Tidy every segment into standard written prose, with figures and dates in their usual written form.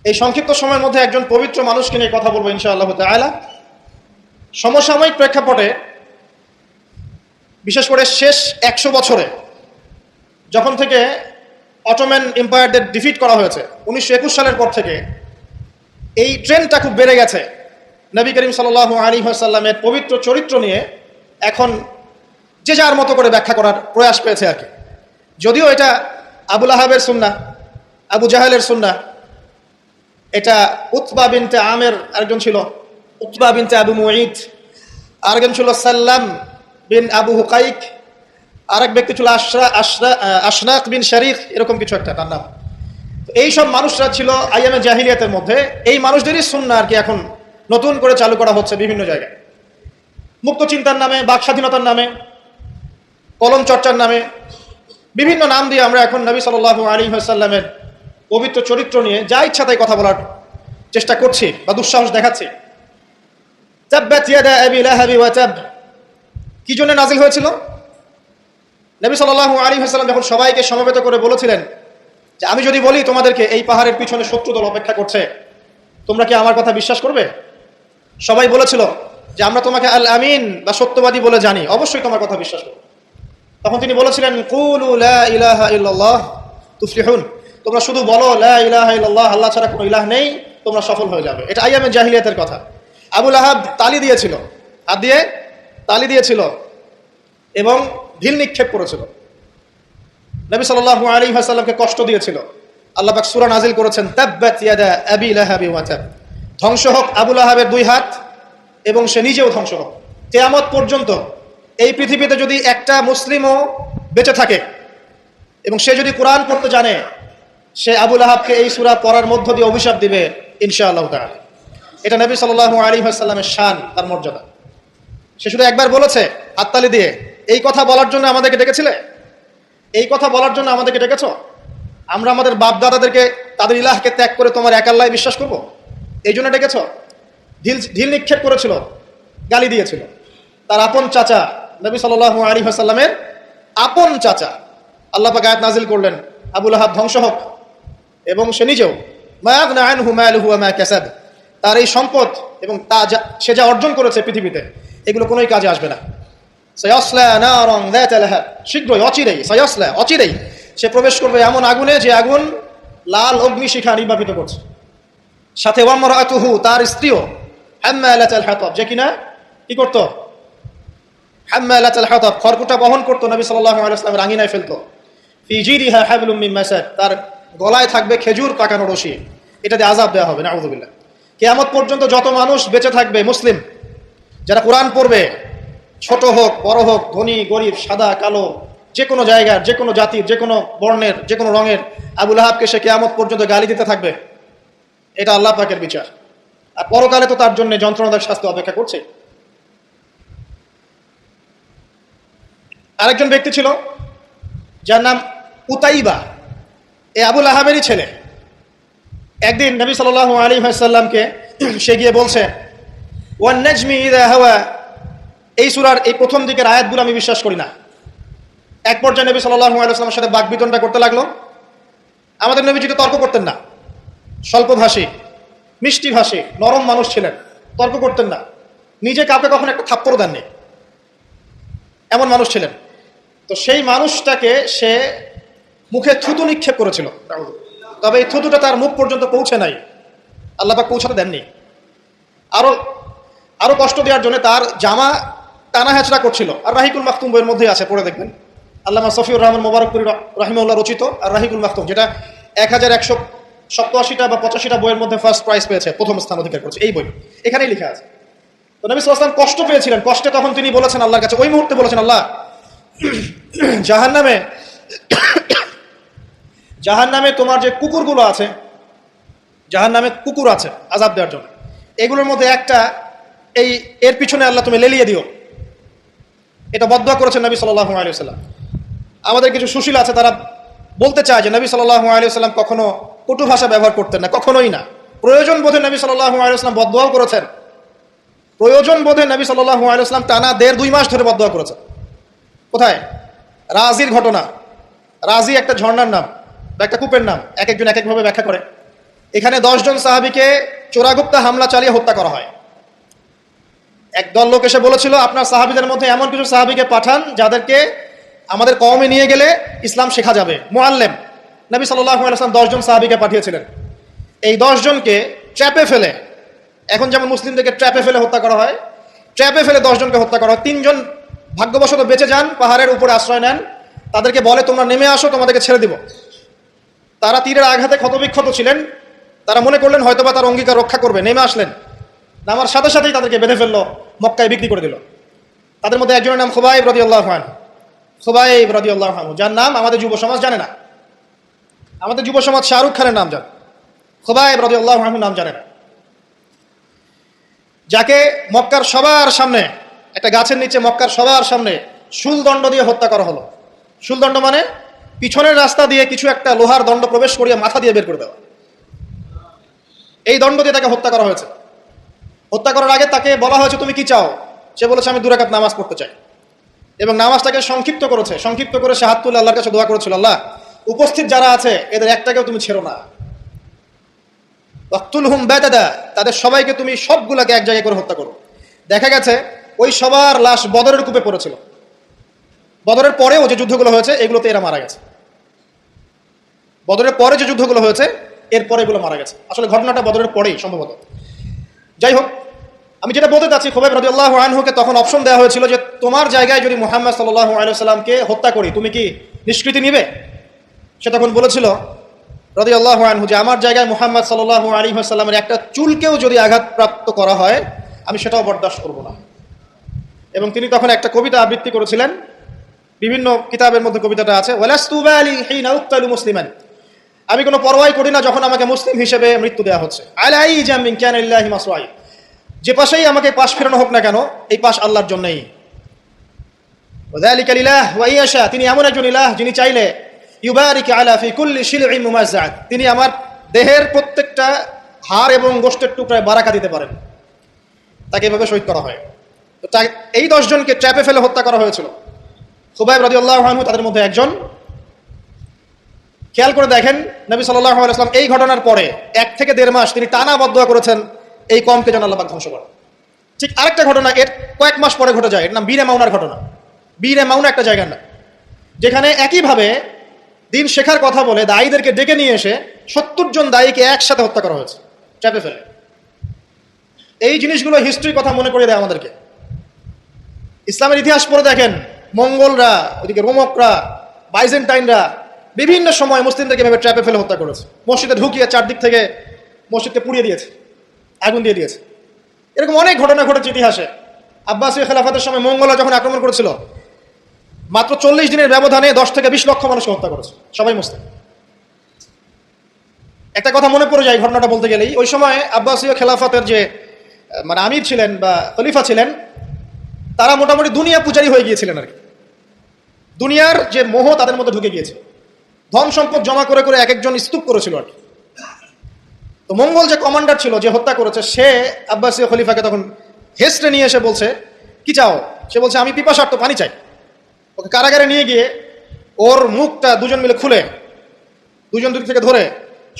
এই সংক্ষিপ্ত সময়ের মধ্যে একজন পবিত্র মানুষকে নিয়ে কথা বলবো ইনশাআল্লাহ তাআলা। সমসাময়িক প্রেক্ষাপটে, বিশেষ করে শেষ 100 বছরে যখন থেকে অটোম্যান এম্পায়ারদের ডিফিট করা হয়েছে 1921 সালের পর থেকে, এই ট্রেন্ডটা খুব বেড়ে গেছে। নবী করিম সাল্লাল্লাহু আলাইহি ওয়াসাল্লামের পবিত্র চরিত্র নিয়ে এখন যে যার মতো করে ব্যাখ্যা করার প্রয়াস পেয়েছে আর কি। যদিও এটা আবু লাহাবের সুন্নাহ, আবু জাহেলের সুন্নাহ, এটা উতবা বিনতে আমের আরেকজন ছিল, উতবা বিনতে আবু মুঈদ, আরেকজন ছিল সাল্লাম বিন আবু হুকাইক, আরেক ব্যক্তি ছিল আশনাক বিন শারিক, এরকম কিছু একটা তার নাম। এই সব মানুষরা ছিল আইয়ামে জাহিলিয়াতের মধ্যে। এই মানুষদেরই সুন্নাহ আর কি এখন নতুন করে চালু করা হচ্ছে বিভিন্ন জায়গায়, মুক্ত চিন্তার নামে, বাক স্বাধীনতার নামে, কলম চর্চার নামে, বিভিন্ন নাম দিয়ে আমরা এখন নবী সাল্লাল্লাহু আলাইহি ওয়াসাল্লামের পবিত্র চরিত্র নিয়ে যা ইচ্ছা তাই কথা বলার চেষ্টা করছি বা দুঃসাহস দেখাচ্ছি। তাব্বাত ইয়াদা আবি লাহাবি ওয়া তাব কি জন্য নাজিল হয়েছিল? নবী সাল্লাল্লাহু আলাইহি ওয়াসাল্লাম যখন সবাইকে সমবেত করে বলেছিলেন যে আমি যদি বলি তোমাদেরকে এই পাহাড়ের পিছনে শত্রু দল অপেক্ষা করছে, তোমরা কি আমার কথা বিশ্বাস করবে? সবাই বলেছিল যে আমরা তোমাকে আল আমিন বা সত্যবাদী বলে জানি, অবশ্যই তোমার কথা বিশ্বাস করব। তখন তিনি বলেছিলেন কুলু লা ইলাহা ইল্লাল্লাহ তুফলিহুন, তোমরা শুধু বলো লা ইলাহা ইল্লাল্লাহ, আল্লাহ ছাড়া কোনো ইলাহ নেই, তোমরা সফল হয়ে যাবে। এটা আইয়ামে জাহিলিয়াতের কথা। আবু লাহাব তালি দিয়েছিল, হাত দিয়ে তালি দিয়েছিল এবং ঢিল নিক্ষেপ করেছিল, নবী সাল্লাল্লাহু আলাইহি ওয়াসাল্লামকে কষ্ট দিয়েছিল। আল্লাহ পাক সূরা নাজিল করেছেন তাব্বাত ইয়াদা আবি লাহাবি ওয়া তাব, ধ্বংস হোক আবু লাহাবের দুই হাত এবং সে নিজেও ধ্বংস হোক। কিয়ামত পর্যন্ত এই পৃথিবীতে যদি একটা মুসলিমও বেঁচে থাকে এবং সে যদি কোরআন পড়তে জানে, সে আবু লাহাবকে এই সূরা পড়ার মধ্য দিয়ে অভিশাপ দিবে ইনশাআল্লাহ তাআলা। এটা নবী সাল্লাল্লাহু আলাইহি ওয়াসাল্লামের শান, তার মর্যাদা। সে শুধু একবার বলেছে হাততালি দিয়ে, এই কথা বলার জন্য আমাদেরকে ডেকেছিলে? এই কথা বলার জন্য আমাদেরকে ডেকেছ? আমরা আমাদের বাপ দাদাদেরকে, তাদের ইলাহকে ত্যাগ করে তোমার এক আল্লাহ বিশ্বাস করব, এই জন্য ডেকেছ? ঢিল নিক্ষেপ করেছিল, গালি দিয়েছিল। তার আপন চাচা নবী সাল্লাল্লাহু আলাইহি ওয়াসাল্লামের আপন চাচা, আল্লাহ পাক আয়াত নাজিল করলেন আবু লাহাব ধ্বংস হোক এবং সে নিজেও, মা আগনা আনহু মালুহু ওয়া মা কাসাব, তার এই সম্পদ এবং সে যা অর্জন করেছে পৃথিবীতে, এগুলো কোনোই কাজে আসবে না। সায়াসলা নারান যাতা লাহাব, শীঘ্রই অচিরেই সে প্রবেশ করবে এমন আগুনে যে আগুন লাল অগ্নিশিখা নির্বাপিত করছে। সাথে ওয়ামরাতুহু, তার স্ত্রীও, হাম্মালাতাল হাতাব, যে কিনা কি করতো? হাম্মালাতাল হাতাব, খড়কুটা বহন করতো, নবী সাল্লাল্লাহু আলাইহি ওয়াসাল্লামের আঙিনায় ফেলতো। ফি জিরিহা হাবলুম মিন মাসাদ, তার গলায় থাকবে খেজুর পাকানো রশি, এটাতে আযাব দেওয়া হবে, নাউযুবিল্লাহ। কিয়ামত পর্যন্ত যত মানুষ বেঁচে থাকবে মুসলিম, যারা কোরআন পড়বে, ছোট হোক বড় হোক, ধনী গরিব, সাদা কালো, যে কোনো জায়গার, যে কোনো জাতির, যে কোনো বর্ণের, যে কোনো রঙের, আবু লাহাবকে সে কিয়ামত পর্যন্ত গালি দিতে থাকবে। এটা আল্লাহ পাকের বিচার। আর পরকালে তো তার জন্য যন্ত্রণাদায়ক শাস্তি অপেক্ষা করছে। আরেকজন ব্যক্তি ছিল যার নাম উতাইবা, এ আবু লাহাবেরই ছেলে। একদিন নবী সাল্লাল্লাহু আলাইহি ওয়াসাল্লামকে সে গিয়ে বলছে ওয়ান নাজমি ইযা হাওয়া, এই সূরার এই প্রথম দিকের আয়াতগুলো আমি বিশ্বাস করি না। এক পর্যায়ে নবী সাল্লাল্লাহু আলাইহি ওয়াসাল্লামের সাথে বাকবিতণ্ডা করতে লাগলো। আমাদের নবীজি তো তর্ক করতেন না, স্বল্পভাষী, মিষ্টি ভাষী, নরম মানুষ ছিলেন, তর্ক করতেন না, নিজে কাউকে কখনো একটা থাপ্পড় দেননি, এমন মানুষ ছিলেন। তো সেই মানুষটাকে সে মুখে থুতু নিক্ষেপ করেছিল, তবে এই থুতুটা তার মুখ পর্যন্ত পৌঁছে নাই, আল্লাহ পাক পৌঁছাতে দেননি। আরো কষ্ট দেওয়ার জন্য তার জামা টানা হেঁচড়া করছিল। আর রাহিকুল মাখতুম বইয়ের মধ্যে আছে, পড়ে দেখবেন, আল্লামা সফিউর রহমান মোবারকপুরি রাহিমাহুল্লাহ রচিত আর রাহিকুল মাখতুম, যেটা 1187টা বা 85টা বইয়ের মধ্যে ফার্স্ট প্রাইজ পেয়েছে, প্রথম স্থান অধিকার করেছে এই বই, এখানেই লেখা আছে। তো নবী সাল্লাল্লাহু আলাইহি ওয়াসাল্লাম কষ্ট পেয়েছিলেন। কষ্টে তখন তিনি বলেছেন আল্লাহর কাছে, ওই মুহূর্তে বলেছেন, আল্লাহ জাহান্নামে তোমার যে কুকুরগুলো আছে, জাহান্নামে কুকুর আছে আযাব দেওয়ার জন্য, এগুলোর মধ্যে একটা এর পিছনে আল্লাহ তুমি লেলিয়ে দিও। এটা বদদুয়া করেছেন নবী সাল্লাল্লাহু আলাইহি ওয়াসাল্লাম। আমাদের কিছু সুশীল আছে, তারা বলতে চায় যে নবী সাল্লাল্লাহু আলাইহি ওয়াসাল্লাম কখনো কটু ভাষা ব্যবহার করতেন না, কখনোই না। প্রয়োজন বোধে নবী সাল্লাল্লাহু আলাইহি ওয়াসাল্লাম বদদুয়াও করেছেন। প্রয়োজন বোধে নবী সাল্লাল্লাহু আলাইহি ওয়াসাল্লাম টানা 1.5-2 মাস ধরে বদদুয়া করেছেন। কোথায়? রাজির ঘটনা। রাজি একটা ঝর্ণার নাম বা একটা কূপের নাম, এক একজন এক একভাবে ব্যাখ্যা করে। এখানে 10 জন সাহাবীকে চোরাগুপ্তা হামলা চালিয়ে হত্যা করা হয়। একদল লোক এসে বলেছিল, আপনার সাহাবীদের মধ্যে এমন কিছু সাহাবীকে পাঠান যাদেরকে আমাদের কওমে নিয়ে গেলে ইসলাম শেখা যাবে, মুআল্লিম। নবী সাল্লাল্লাহু আলাইহি ওয়াসাল্লাম 10 জন সাহাবীকে পাঠিয়েছিলেন। এই 10 জনকে ট্র্যাপে ফেলে, এখন যেমন মুসলিমদেরকে ট্র্যাপে ফেলে হত্যা করা হয়, ট্র্যাপে ফেলে 10 জনকে হত্যা করা হয়। 3 জন ভাগ্যবশত বেঁচে যান, পাহাড়ের উপরে আশ্রয় নেন। তাদেরকে বলে, তোমরা নেমে আসো, তোমাদেরকে ছেড়ে দিব। তারা তীরের আঘাতে ক্ষতবিক্ষত ছিলেন। তারা মনে করলেন হয়তোবা তার অঙ্গীকার রক্ষা করবে, নেমে আসলেন। নামার সাথে সাথেই তাদেরকে বেঁধে ফেললো, মক্কায় বিক্রি করে দিল। তাদের মধ্যে একজনের নাম খুবাইব রাদিয়াল্লাহু আনহু। খুবাইব রাদিয়াল্লাহু আনহু, যার নাম আমাদের যুব সমাজ জানে না। আমাদের যুব সমাজ শাহরুখ খানের নাম জানে, খুবাইব রাদিয়াল্লাহু আনহু নাম জানে না। যাকে মক্কার সবার সামনে, একটা গাছের নিচে মক্কার সবার সামনে শুলদণ্ড দিয়ে হত্যা করা হলো। শুলদণ্ড মানে পিছনের রাস্তা দিয়ে কিছু একটা লোহার দণ্ড প্রবেশ করিয়ে মাথা দিয়ে বের করে দেওয়া। এই দণ্ড দিয়ে তাকে হত্যা করা হয়েছে। হত্যা করার আগে তাকে বলা হয়েছে, তুমি কি চাও? সে বলেছে, আমি 2 রাকাত নামাজ পড়তে চাই। এবং নামাজটাকে সংক্ষিপ্ত করেছে। সংক্ষিপ্ত করে সে হাত তুলে আল্লাহর কাছে দোয়া করেছিল, আল্লাহ, উপস্থিত যারা আছে এদের একটাকেও তুমি ছেড়ো না। ওয়াকতুলহুম বাতাদা, তাদের সবাইকে তুমি সবগুলাকে এক জায়গায় করে হত্যা করো। দেখা গেছে ওই সবার লাশ বদরের কূপে পড়েছিল। বদরের পরেও যে যুদ্ধগুলো হয়েছে এগুলোতে এরা মারা গেছে। বদরের পরে যে যুদ্ধগুলো হয়েছে এরপরে এগুলো মারা গেছে। আসলে ঘটনাটা বদরের পরেই সম্ভবত। যাই হোক, আমি যেটা বলতে চাচ্ছি, খুবাইব রাদিয়াল্লাহু আনহুকে তখন অপশন দেওয়া হয়েছিল যে তোমার জায়গায় যদি মুহাম্মদ সাল্লাল্লাহু আলাইহি ওয়াসাল্লামকে হত্যা করি, তুমি কি নিষ্কৃতি নিবে? সে তখন বলেছিল রাদিয়াল্লাহু আনহু যে আমার জায়গায় মুহাম্মদ সাল্লাল্লাহু আলাইহি ওয়াসাল্লামের একটা চুলকেও যদি আঘাতপ্রাপ্ত করা হয় আমি সেটাও বরদাস্ত করব না। এবং তিনি তখন একটা কবিতা আবৃত্তি করেছিলেন, বিভিন্ন কিতাবের মধ্যে কবিতাটা আছে, ওয়ালাস্তু বালি হিনা উক্তালু মুসলিমান, আমি কোনো পরোয়াই করি না যখন আমাকে মুসলিম হিসেবে মৃত্যু দেওয়া হচ্ছে। আলাই জামিন কানিল্লাহি মাসওয়াই, যে পাশেই আমাকে পাশ ফেরানো হোক না কেন, এই পাশ আল্লাহর জন্যই। ওয়াযালিকা লিলাহ ওয়া ইয়াশা, তিনি এমন একজন ইলাহ যিনি চাইলে ইউবারিক আলা ফি কুল্লি শিলইন মুমাজ্জাত, তিনি আমার দেহের প্রত্যেকটা হাড় এবং গোশতের টুকরায় বারাকা দিতে পারেন। তাকে এভাবে শহীদ করা হয়। তো এই 10 জনকে ট্র্যাপে ফেলে হত্যা করা হয়েছিল। খুবাইব রাদিয়াল্লাহু আনহু তাদের মধ্যে একজন। খেয়াল করে দেখেন, নবী সাল্লাল্লাহু আলাইহি ওয়াসাল্লাম এই ঘটনার পরে 1 থেকে 1.5 মাস তিনি টানা বদদুয়া করেছেন এই কওমকে যেন আল্লাহ পাক ধ্বংস করে। ঠিক আরেকটা ঘটনা এর কয়েক মাস পরে ঘটে যায়, এর নাম বীরে মাউনার ঘটনা। বীরে মাউনা একটা জায়গার নাম, যেখানে একইভাবে দিন শেখার কথা বলে দায়ীদেরকে ডেকে নিয়ে এসে 70 জন দায়ীকে একসাথে হত্যা করা হয়েছে ট্র্যাপে ফেলে। এই জিনিসগুলো হিস্ট্রির কথা মনে করে দেয় আমাদেরকে। ইসলামের ইতিহাস পড়ে দেখেন, মঙ্গলরা, ওইদিকে রোমকরা, বাইজেন্টাইনরা বিভিন্ন সময় মুসলিমদেরকে এভাবে ট্র্যাপে ফেলে হত্যা করেছে। মসজিদে ঢুকিয়ে চারদিক থেকে মসজিদকে পুড়িয়ে দিয়েছে, আগুন দিয়ে দিয়েছে। এরকম অনেক ঘটনা ঘটেছে ইতিহাসে। আব্বাসীয় খেলাফতের সময় মঙ্গলরা যখন আক্রমণ করেছিল, মাত্র 40 দিনের ব্যবধানে 10 থেকে 20 লক্ষ মানুষকে হত্যা করেছে, সবাই মুসলিম। একটা কথা মনে পড়ে যায় ঘটনাটা বলতে গেলেই, ওই সময় আব্বাসীয় খেলাফতের যে মানে আমির ছিলেন বা খলিফা ছিলেন, তারা মোটামুটি দুনিয়া পূজারী হয়ে গিয়েছিলেন আর কি। দুনিয়ার যে মোহ তাদের মধ্যে ঢুকে গিয়েছে। ধন সম্পদ জমা করে করে এক একজন স্তূপ করেছিল আর কি। তো মঙ্গল যে কমান্ডার ছিল, যে হত্যা করেছে, সে আব্বাসীয় খলিফাকে তখন হেসড়ে নিয়ে এসে বলছে, কি চাও? সে বলছে, আমি পিপাসার্ত, পানি চাই। ওকে কারাগারে নিয়ে গিয়ে ওর মুখটা দুজন মিলে খুলে, দুজন দিক থেকে ধরে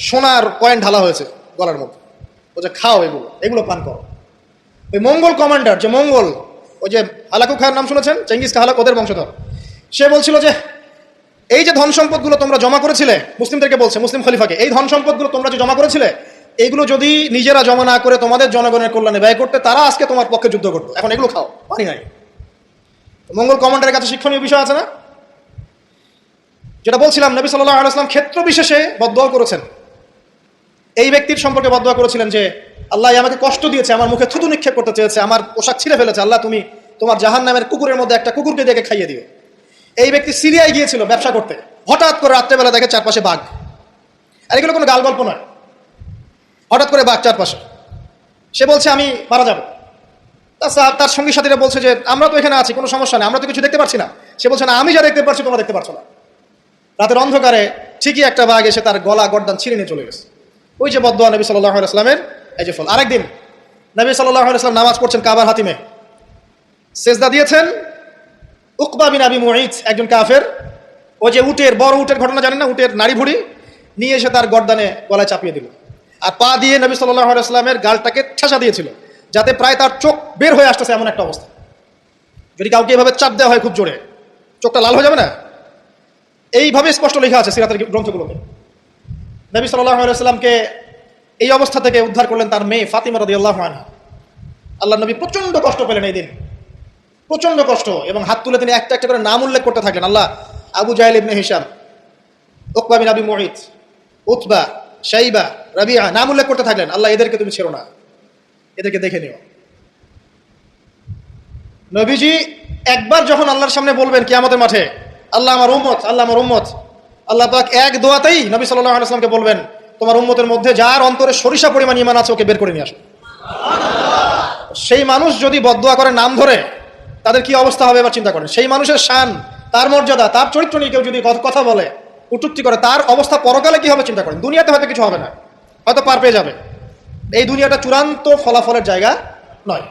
সোনার কয়েন ঢালা হয়েছে গলার মধ্যে। বলছে, খাও, এগুলো পান করো। ওই মঙ্গল কমান্ডার, যে মঙ্গল, ওই যে হালাকু খান নাম শুনেছেন, চেঙ্গিস খা হালাক, ওদের বংশধর, সে বলছিল যে এই যে ধন সম্পদগুলো তোমরা জমা করেছিলে, মুসলিমদেরকে বলছে, মুসলিম খলিফাকে, এই ধন সম্পদগুলো তোমরা যে জমা করেছিলে, এইগুলো যদি নিজেরা জমা না করে তোমাদের জনগণের কল্যাণে ব্যয় করতে, তারা আজকে তোমার পক্ষে যুদ্ধ করতো। এখন এগুলো খাও, পানি নাই। মঙ্গল কমান্ডারের কাছে শিক্ষণীয় বিষয় আছে না? যেটা বলছিলাম, নবী সাল্লাল্লাহু আলাইহি ওয়াসাল্লাম ক্ষেত্র বিশেষে বদদুয়া করেছেন। এই ব্যক্তির সম্পর্কে বদদুয়া করেছিলেন যে আল্লাহ আমাকে কষ্ট দিয়েছে, আমার মুখে থুতু নিক্ষেপ করতে চেয়েছে, আমার পোশাক ছিঁড়ে ফেলেছে, আল্লাহ তুমি তোমার জাহান্নামের কুকুরের মধ্যে একটা কুকুরকে দেখে খাইয়ে দিও। এই ব্যক্তি সিরিয়ায় গিয়েছিল ব্যবসা করতে, হঠাৎ করে রাত্রেবেলা দেখে চারপাশে বাঘ। আর এগুলো কোনো গাল গল্প নয়, হঠাৎ করে বাঘ চারপাশে। সে বলছে, আমি মারা যাবো। তার সঙ্গী সাথীরা বলছে যে আমরা তো এখানে আছি, কোনো সমস্যা নেই, আমরা তো কিছু দেখতে পাচ্ছি না। সে বলছে, না, আমি যা দেখতে পাচ্ছি তোমরা দেখতে পাচ্ছ না। রাতের অন্ধকারে ঠিকই একটা বাঘ এসে তার গলা গর্দান ছিঁড়ে নিয়ে চলে গেছে। ওই যে বদদুয়া নবী সাল্লাল্লাহু আলাইহি ওয়াসাল্লামের এই যে ফল। আরেকদিন নবী সাল্লাল্লাহু আলাইহি ওয়াসাল্লাম নামাজ পড়ছেন কাবার হাতিমে, সেজদা দিয়েছেন। উকবা বিন আবি মুঈত, একজন কাফের, ওই যে উটের, বড় উটের ঘটনা জানেন না, উটের নাড়ি ভুড়ি নিয়ে এসে তার গর্দানে গলায় চাপিয়ে দিল। আর পা দিয়ে নবী সাল্লাল্লাহু আলাইহি ওয়াসাল্লামের গালটাকে ঠেসা দিয়েছিল, যাতে প্রায় তার চোখ বের হয়ে আসতেছে এমন একটা অবস্থা। যদি কাউকে এভাবে চাপ দেওয়া হয় খুব জোরে, চোখটা লাল হয়ে যাবে না? এইভাবে স্পষ্ট লেখা আছে সিরাতের গ্রন্থগুলোতে। নবী সাল্লাল্লাহু আলাইহি ওয়াসাল্লামকে এই অবস্থা থেকে উদ্ধার করলেন তার মেয়ে ফাতিমা রাদিয়াল্লাহু আনহা। আল্লাহ নবী প্রচন্ড কষ্ট পেলেন এই দিন, প্রচন্ড কষ্ট, এবং হাত তুলে তিনি একটা একটা করে নাম উল্লেখ করতে থাকলেন। আল্লাহ, আবু জাহেল ইবনে হিশাম, উকবা বিন আবি মুঈত, উতবা, শাইবা, রাবিআ, নাম উল্লেখ করতে থাকলেন। আল্লাহ, এদেরকে তুমি ছেড়ো না, এদেরকে দেখে নিও। নবীজি একবার যখন আল্লাহর সামনে বলবেন কিয়ামতের মাঠে, আল্লাহ আমার উম্মত, আল্লাহ আমার উম্মত, আল্লাহ পাক এক দোয়াতেই নবী সাল্লাল্লাহু আলাইহি ওয়াসাল্লামকে বলবেন, তোমার উম্মতের মধ্যে যার অন্তরে সরিষা পরিমাণ ঈমান আছে ওকে বের করে নিয়ে আসো। সেই মানুষ যদি বদদোয়া করে নাম ধরে, তাদের কি অবস্থা হবে এবার চিন্তা করেন। সেই মানুষের শান, তার মর্যাদা, তার চরিত্র নিয়ে কেউ যদি কথা বলে, কটূক্তি করে, তার অবস্থা পরকালে কি হবে চিন্তা করেন। দুনিয়াতে হয়তো কিছু হবে না, হয়তো পার পেয়ে যাবে, এই দুনিয়াটা চূড়ান্ত ফলাফলের জায়গা নয়।